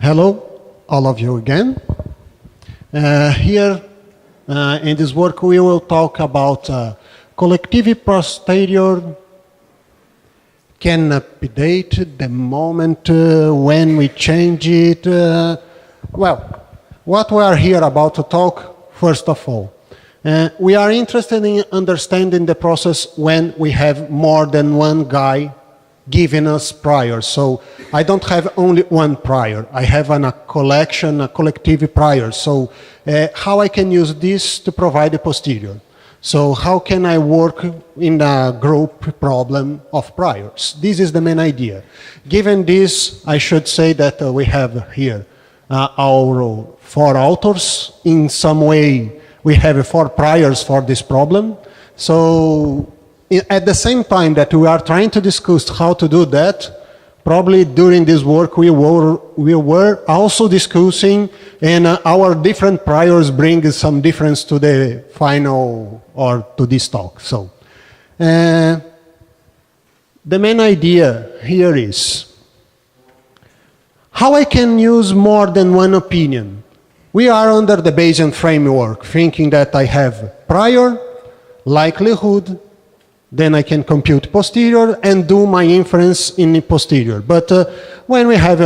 Hello, all of you again. Here in this work we will talk about collective posterior can update the moment when we change it. Well, what we are here about to talk, first of all, we are interested in understanding the process when we have more than one guy giving us priors. So I don't have only one prior. I have a collection, a collective prior. So how I can use this to provide a posterior? So how can I work in a group problem of priors? This is the main idea. Given this, I should say that we have here our four authors. In some way, we have four priors for this problem. So at the same time that we are trying to discuss how to do that, probably during this work we were also discussing, and our different priors bring some difference to the final or to this talk. So the main idea here is how I can use more than one opinion. We are under the Bayesian framework, thinking that I have prior, likelihood, then I can compute posterior and do my inference in posterior. But when we have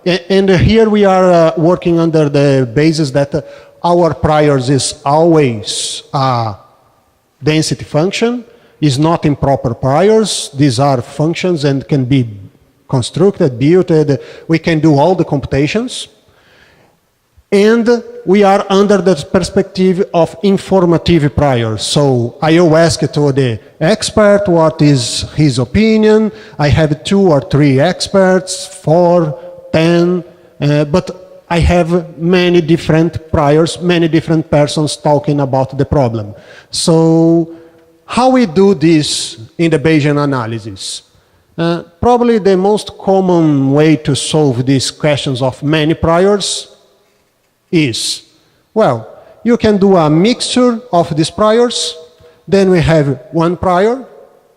and here we are working under the basis that our priors is always a density function, is not improper priors. These are functions and can be constructed, built, we can do all the computations. And we are under the perspective of informative priors. So I will ask to the expert what is his opinion. I have 2 or 3 experts, 4, 10, but I have many different priors, many different persons talking about the problem. So how we do this in the Bayesian analysis? Probably the most common way to solve these questions of many priors is, well, you can do a mixture of these priors, then we have one prior,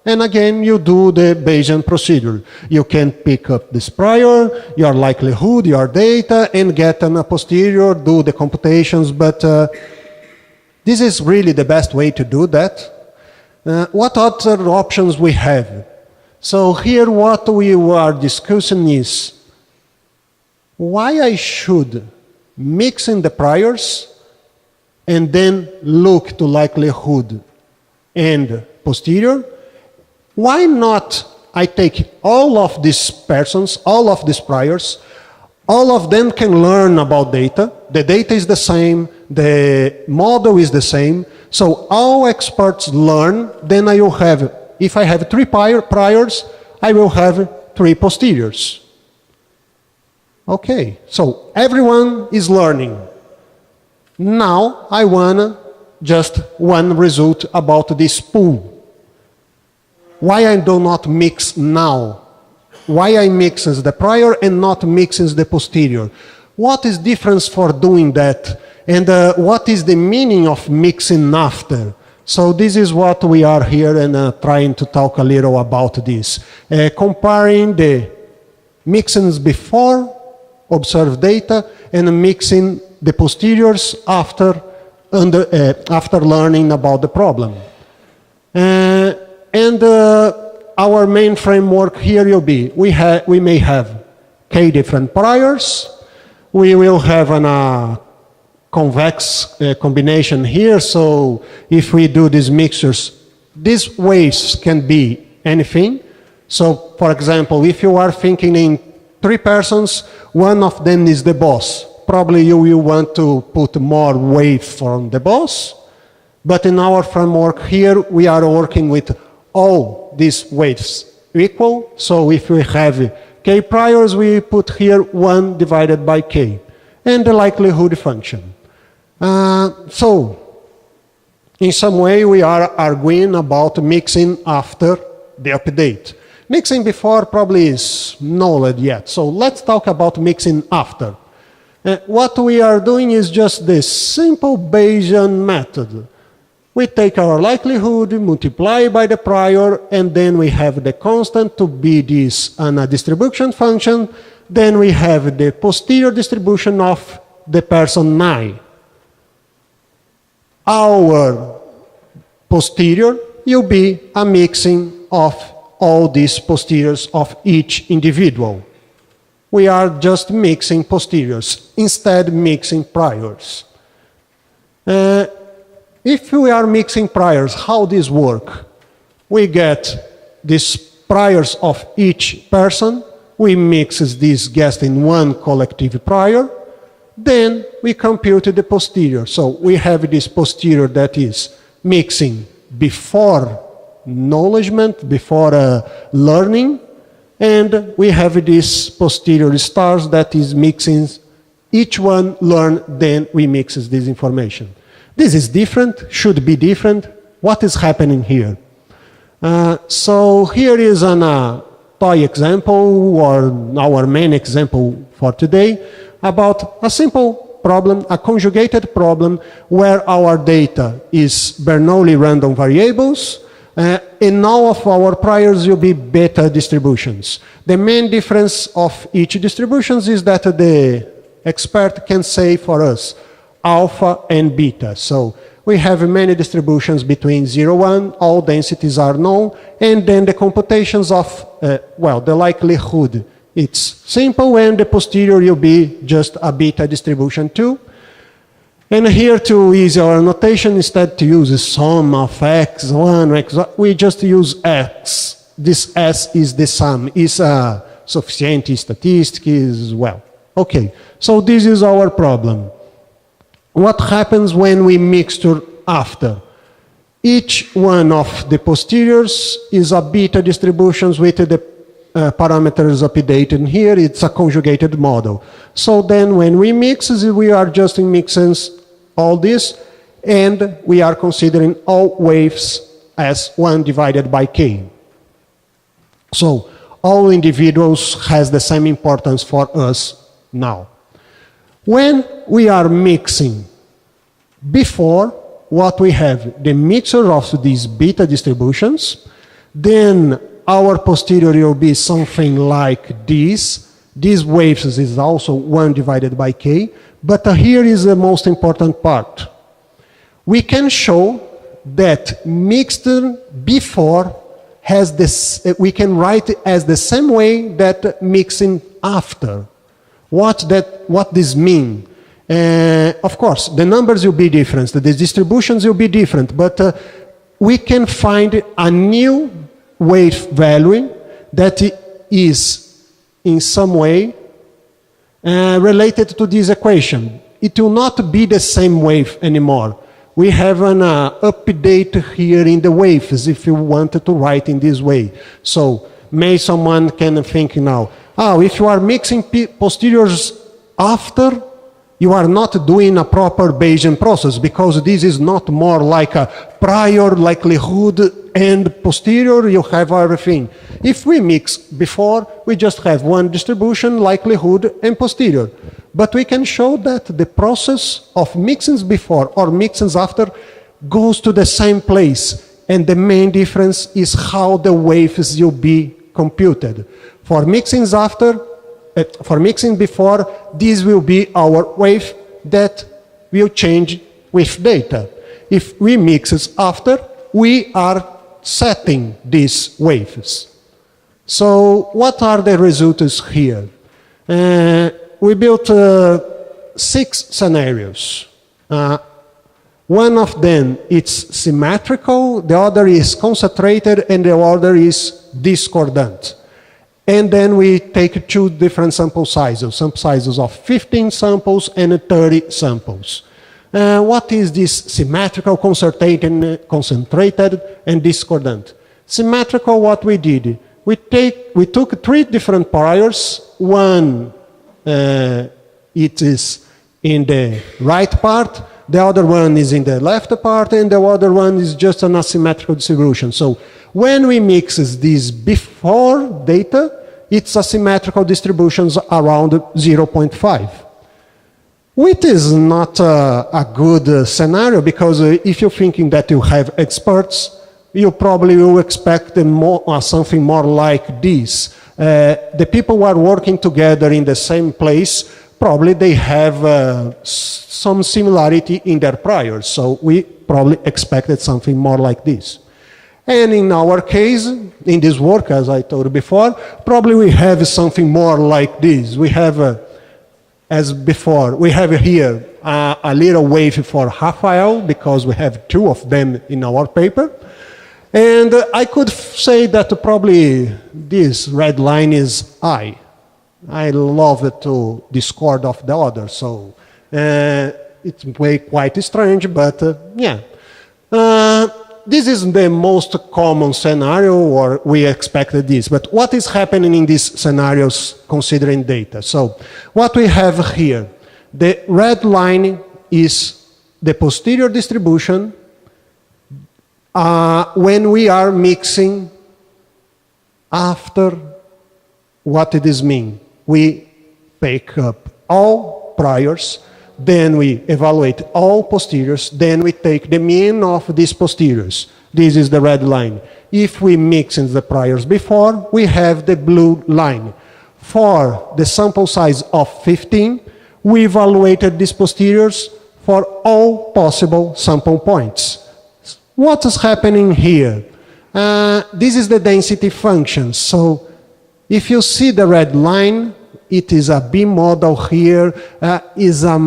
and again you do the Bayesian procedure. You can pick up this prior, your likelihood, your data, and get a posterior, do the computations, but this is really the best way to do that. What other options we have? So here what we are discussing is why I should mixing the priors and then look to likelihood and posterior. Why not I take all of these persons, all of these priors, all of them can learn about data. The data is the same, the model is the same, so all experts learn, then I will have, if I have 3 priors, I will have 3 posteriors. Okay, so everyone is learning. Now I want just one result about this pool. Why I do not mix now? Why I mixes the prior and not mixes the posterior? What is difference for doing that? And what is the meaning of mixing after? So this is what we are here and trying to talk a little about this. Comparing the mixings before observed data and mixing the posteriors after learning about the problem. Our main framework here will be, we may have k different priors, we will have a convex combination here, so if we do these mixtures, these ways can be anything. So for example, if you are thinking in 3 persons, one of them is the boss. Probably you will want to put more weight from the boss, but in our framework here, we are working with all these weights equal. So if we have k priors, we put here 1 divided by k, and the likelihood function. So in some way, we are arguing about mixing after the update. Mixing before probably is null yet, so let's talk about mixing after. What we are doing is just this simple Bayesian method. We take our likelihood, multiply by the prior, and then we have the constant to be this a distribution function, then we have the posterior distribution of the person 9. Our posterior will be a mixing of all these posteriors of each individual. We are just mixing posteriors, instead mixing priors. If we are mixing priors, how this work? We get these priors of each person, we mix this guessed in one collective prior, then we compute the posterior. So we have this posterior that is mixing before acknowledgement, before learning, and we have this posterior stars that is mixing, each one learn, then we mix this information. This is different, should be different. What is happening here? So here is a toy example, or our main example for today, about a simple problem, a conjugated problem, where our data is Bernoulli random variables, and all of our priors will be beta distributions. The main difference of each distribution is that the expert can say for us alpha and beta. So we have many distributions between 0, 1, all densities are known, and then the computations of, well, the likelihood. It's simple, and the posterior will be just a beta distribution too. And here, to ease our notation, instead to use a sum of x1, x1, we just use x. This s is the sum, is a sufficient statistic as well. Okay, so this is our problem. What happens when we mixture after? Each one of the posteriors is a beta distributions with the parameters updated here. It's a conjugated model. So then when we mix, we are just mixing all this, and we are considering all waves as 1 divided by k. So all individuals has the same importance for us now. When we are mixing before, what we have, the mixture of these beta distributions, then our posterior will be something like this. These waves is also 1 divided by k, but here is the most important part. We can show that mixture before has this, we can write it as the same way that mixing after. What this mean? Of course, the numbers will be different, the distributions will be different, but we can find a new wave value that is in some way related to this equation. It will not be the same wave anymore. We have an update here in the waves if you wanted to write in this way. So may someone can think now, oh, if you are mixing posteriors after, you are not doing a proper Bayesian process, because this is not more like a prior likelihood and posterior, you have everything. If we mix before, we just have one distribution, likelihood and posterior. But we can show that the process of mixings before or mixings after goes to the same place, and the main difference is how the waves will be computed. For mixings after, for mixing before, this will be our wave that will change with data. If we mix after, we are setting these waves. So what are the results here? We built 6 scenarios. One of them is symmetrical, the other is concentrated, and the other is discordant. And then we take 2 different sample sizes of 15 samples and 30 samples. What is this symmetrical, concentrated, and discordant? Symmetrical, what we did, we took 3 different priors. One, it is in the right part, the other one is in the left part, and the other one is just an asymmetrical distribution. So when we mix this before data, it's asymmetrical distributions around 0.5. Which is not a good scenario, because if you're thinking that you have experts, you probably will expect something more like this. The people who are working together in the same place, probably they have some similarity in their priors. So we probably expected something more like this. And in our case, in this work, as I told before, probably we have something more like this. We have, as before, we have here a little wave for Raphael, because we have two of them in our paper. And I could say that probably this red line is I. I love it to discord of the other, so it's quite strange, but yeah. This is the most common scenario, or we expected this. But what is happening in these scenarios considering data? So what we have here, the red line is the posterior distribution when we are mixing after what this means. We pick up all priors, then we evaluate all posteriors, then we take the mean of these posteriors. This is the red line. If we mix in the priors before, we have the blue line. For the sample size of 15, we evaluated these posteriors for all possible sample points. What is happening here? This is the density function. So if you see the red line, it is a B model here, is a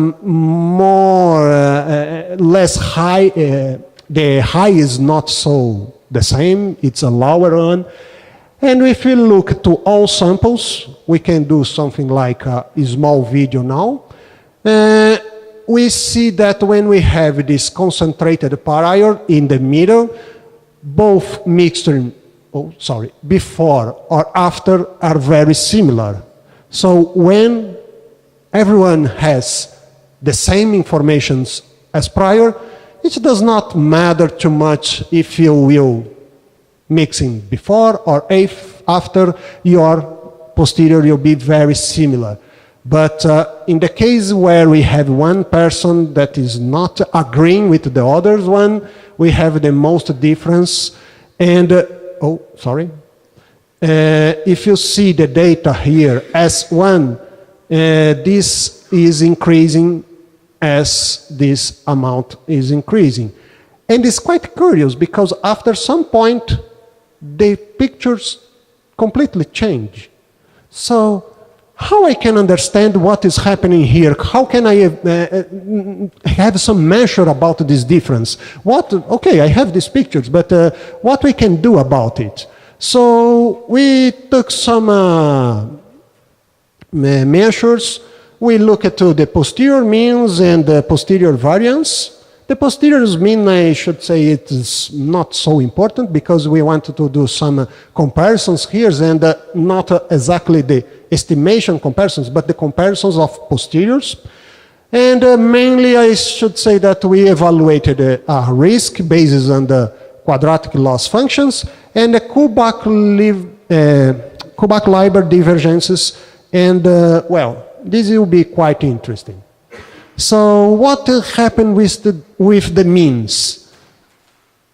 less high, the high is not so the same, it's a lower one. And if we look to all samples, we can do something like a small video now. We see that when we have this concentrated prior in the middle, both mixture, before or after are very similar. So when everyone has the same information as prior, it does not matter too much if you will mixing before or if after, your posterior will be very similar. But in the case where we have one person that is not agreeing with the other one, we have the most difference. And, if you see the data here as one, this is increasing as this amount is increasing. And it's quite curious because after some point, the pictures completely change. So how I can understand what is happening here? How can I have some measure about this difference? Okay, I have these pictures, but what we can do about it? So we took some measures. We look at the posterior means and the posterior variance. The posterior mean, I should say, it is not so important because we wanted to do some comparisons here and not exactly the estimation comparisons, but the comparisons of posteriors. And mainly I should say that we evaluated a risk based on the quadratic loss functions and the Kullback-Leibler divergences. And, well, this will be quite interesting. So what happened with the means?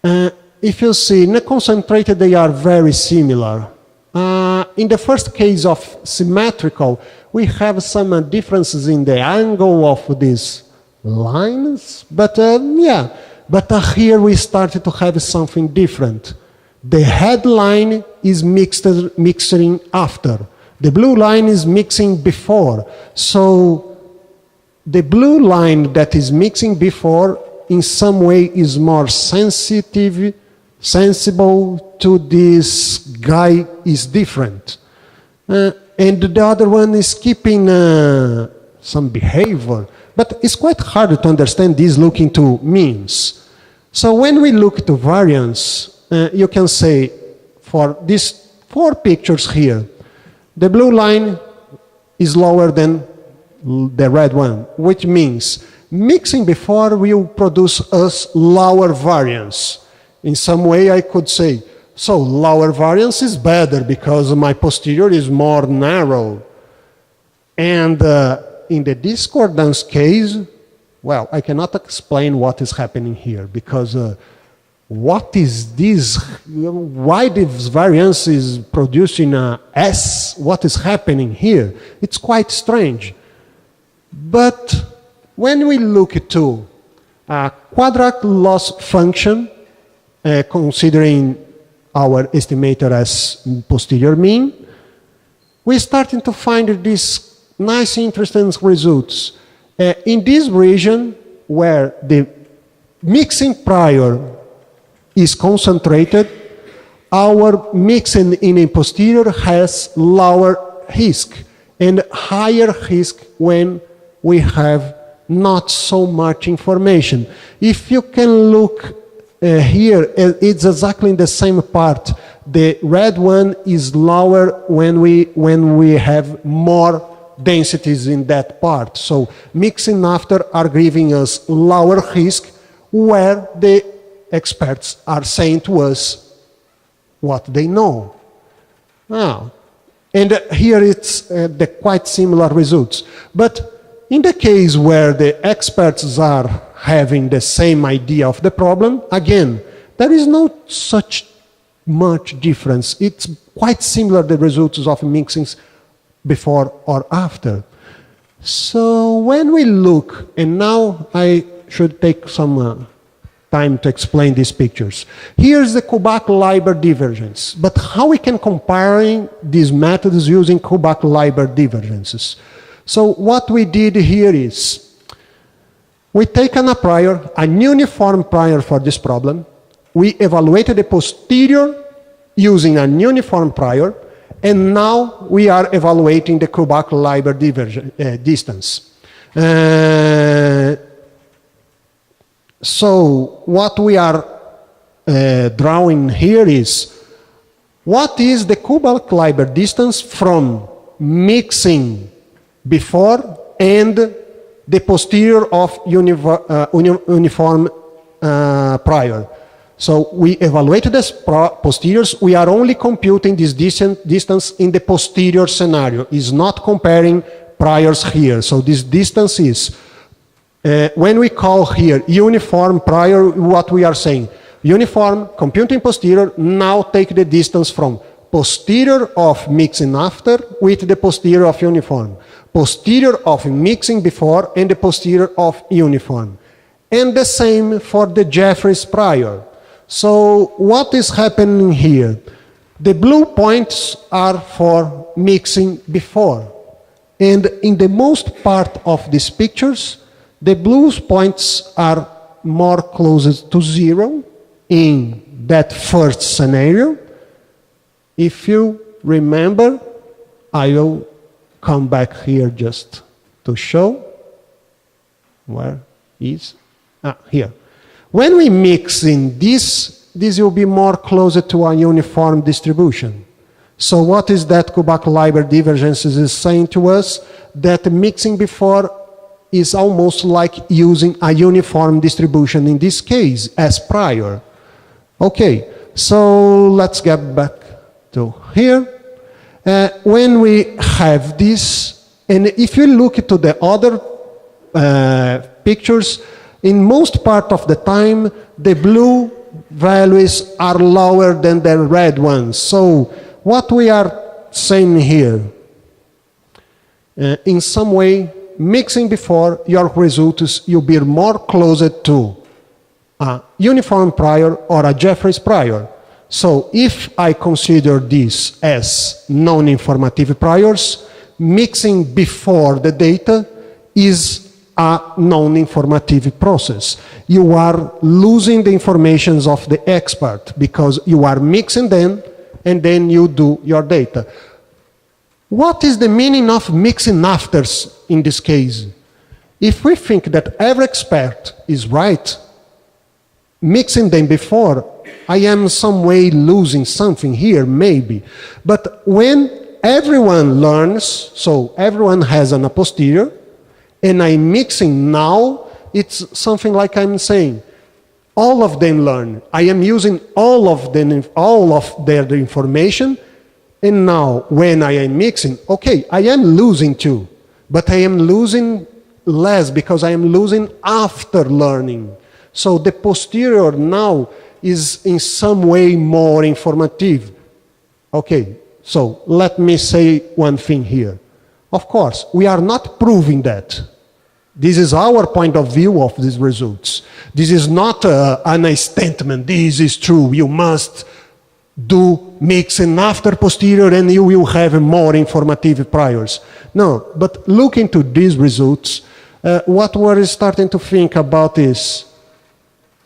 If you see, in the concentrated, they are very similar. In the first case of symmetrical, we have some differences in the angle of these lines, but yeah. But here we started to have something different. The headline is mixing after. The blue line is mixing before. So the blue line that is mixing before in some way is more sensible to this guy is different. And the other one is keeping some behavior. But it's quite hard to understand this looking to means. So when we look to variance, you can say for these 4 pictures here, the blue line is lower than the red one, which means mixing before will produce us lower variance. In some way I could say, so lower variance is better because my posterior is more narrow. And in the discordance case, well, I cannot explain what is happening here because what is this? Why this variance is producing a S? What is happening here? It's quite strange. But when we look to a quadratic loss function, considering our estimator as posterior mean, we're starting to find these nice, interesting results. In this region, where the mixing prior is concentrated, our mixing in a posterior has lower risk and higher risk when we have not so much information. If you can look here, it's exactly in the same part. The red one is lower when we have more densities in that part. So mixing after are giving us lower risk, where the experts are saying to us what they know. Now, and here it's the quite similar results. But in the case where the experts are having the same idea of the problem, again, there is no such much difference. It's quite similar, the results of mixings before or after. So when we look, and now I should take some time to explain these pictures. Here's the Kullback-Leibler divergence. But how we can compare these methods using Kullback-Leibler divergences? So what we did here is, we taken a prior, an uniform prior for this problem. We evaluated the posterior using an uniform prior, and now we are evaluating the Kullback-Leibler distance. So what we are drawing here is, what is the Kullback-Leibler distance from mixing before and the posterior of uniform prior? So we evaluated the posteriors. We are only computing this distance in the posterior scenario. Is not comparing priors here. So this distance is, when we call here uniform prior, what we are saying, uniform computing posterior, now take the distance from posterior of mixing after with the posterior of uniform, posterior of mixing before and the posterior of uniform. And the same for the Jeffreys prior. So what is happening here? The blue points are for mixing before. And in the most part of these pictures, the blue points are more close to zero in that first scenario. If you remember, I will come back here just to show. Where is? Here. When we mix in this will be more closer to a uniform distribution. So what is that Kullback-Leibler divergence is saying to us? That mixing before is almost like using a uniform distribution in this case as prior. Okay, so let's get back to here. When we have this, and if you look to the other pictures, in most part of the time, the blue values are lower than the red ones. So what we are saying here, in some way, mixing before, your results will be more closer to a uniform prior or a Jeffreys prior. So if I consider this as non-informative priors, mixing before the data is a non-informative process. You are losing the informations of the expert because you are mixing them and then you do your data. What is the meaning of mixing afters in this case? If we think that every expert is right, mixing them before, I am some way losing something here, maybe. But when everyone learns, so everyone has an a posterior, and I'm mixing now, it's something like I'm saying, all of them learn. I am using all of their information, and now when I am mixing, okay, I am losing too, but I am losing less because I am losing after learning. So the posterior now is in some way more informative. Okay, so let me say one thing here. Of course, we are not proving that. This is our point of view of these results. This is not an statement, this is true, you must do mixing after posterior and you will have more informative priors. No, but look into these results. What we're starting to think about is,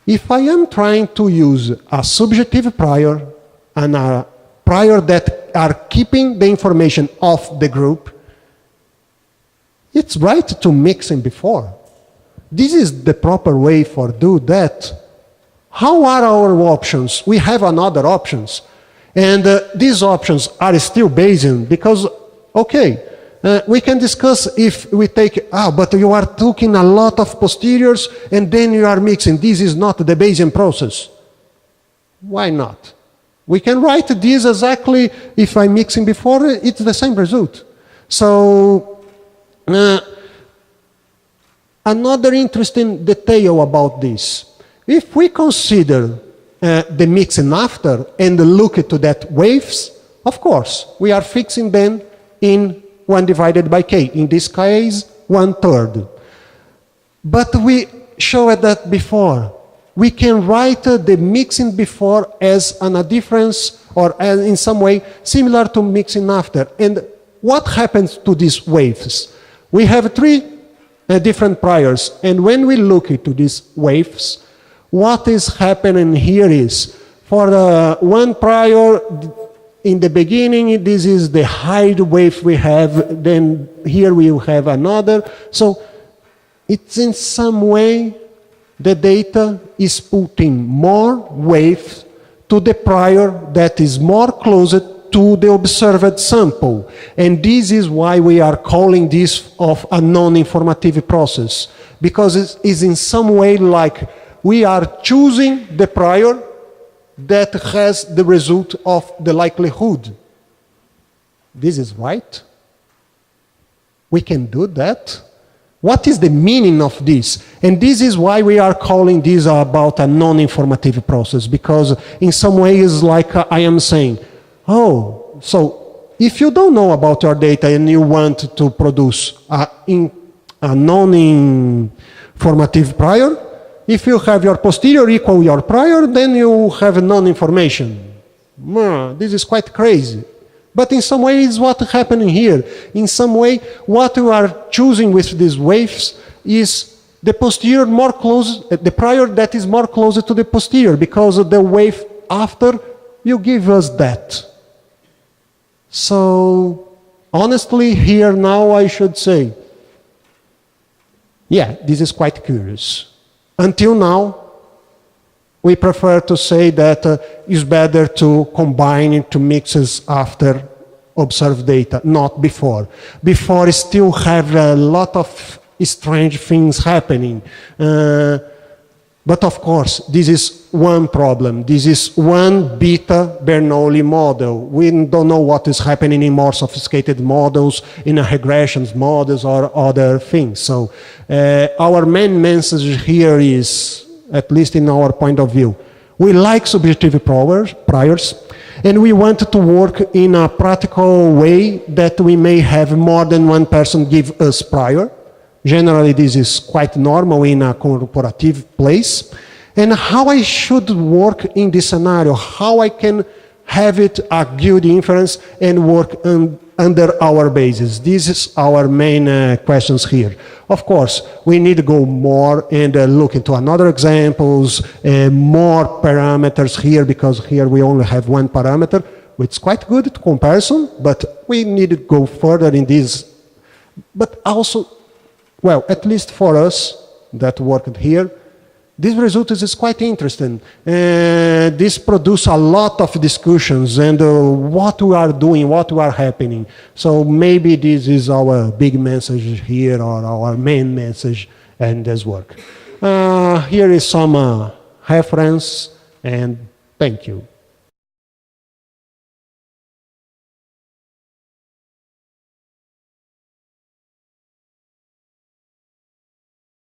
if I am trying to use a subjective prior and a prior that are keeping the information of the group, it's right to mix in before. This is the proper way for do that. How are our options? We have another options. And these options are still Bayesian because, okay, we can discuss if we take, but you are taking a lot of posteriors and then you are mixing. This is not the Bayesian process. Why not? We can write this exactly, if I'm mixing before, it's the same result. So, another interesting detail about this. If we consider the mixing after and look to that waves, of course, we are fixing them in 1 divided by k. In this case, 1/3. But we showed that before. We can write the mixing before as a difference or as in some way similar to mixing after. And what happens to these waves? We have 3 different priors. And when we look into these waves, what is happening here is, for one prior, in the beginning, this is the high wave we have, then here we have another. So it's in some way, the data is putting more waves to the prior that is more closer to the observed sample. And this is why we are calling this of a non-informative process, because it is in some way like we are choosing the prior that has the result of the likelihood. This is right? We can do that? What is the meaning of this? And this is why we are calling this about a non-informative process, because in some ways, like I am saying, oh, so if you don't know about your data and you want to produce a non-informative prior, if you have your posterior equal your prior, then you have non-information. This is quite crazy. But in some way, it's what is happening here. In some way, what you are choosing with these waves is the posterior more close, the prior that is more closer to the posterior, because of the wave after you give us that. So, honestly, here now I should say, yeah, this is quite curious. Until now, we prefer to say that it's better to combine to mixes after observed data, not before. Before, still have a lot of strange things happening. But of course, this is one problem. This is one beta Bernoulli model. We don't know what is happening in more sophisticated models, in regressions models or other things. So our main message here is, at least in our point of view, we like subjective priors, and we want to work in a practical way that we may have more than one person give us prior. Generally, this is quite normal in a corporative place. And how I should work in this scenario, how I can have it a good inference and work under our basis. This is our main questions here. Of course, we need to go more and look into another examples, more parameters here, because here we only have one parameter, which is quite good to comparison, but we need to go further in this. But also, well, at least for us that worked here, this result is quite interesting. This produces a lot of discussions and what we are doing, what we are happening. So maybe this is our big message here, or our main message in this work. Here is some reference, and thank you.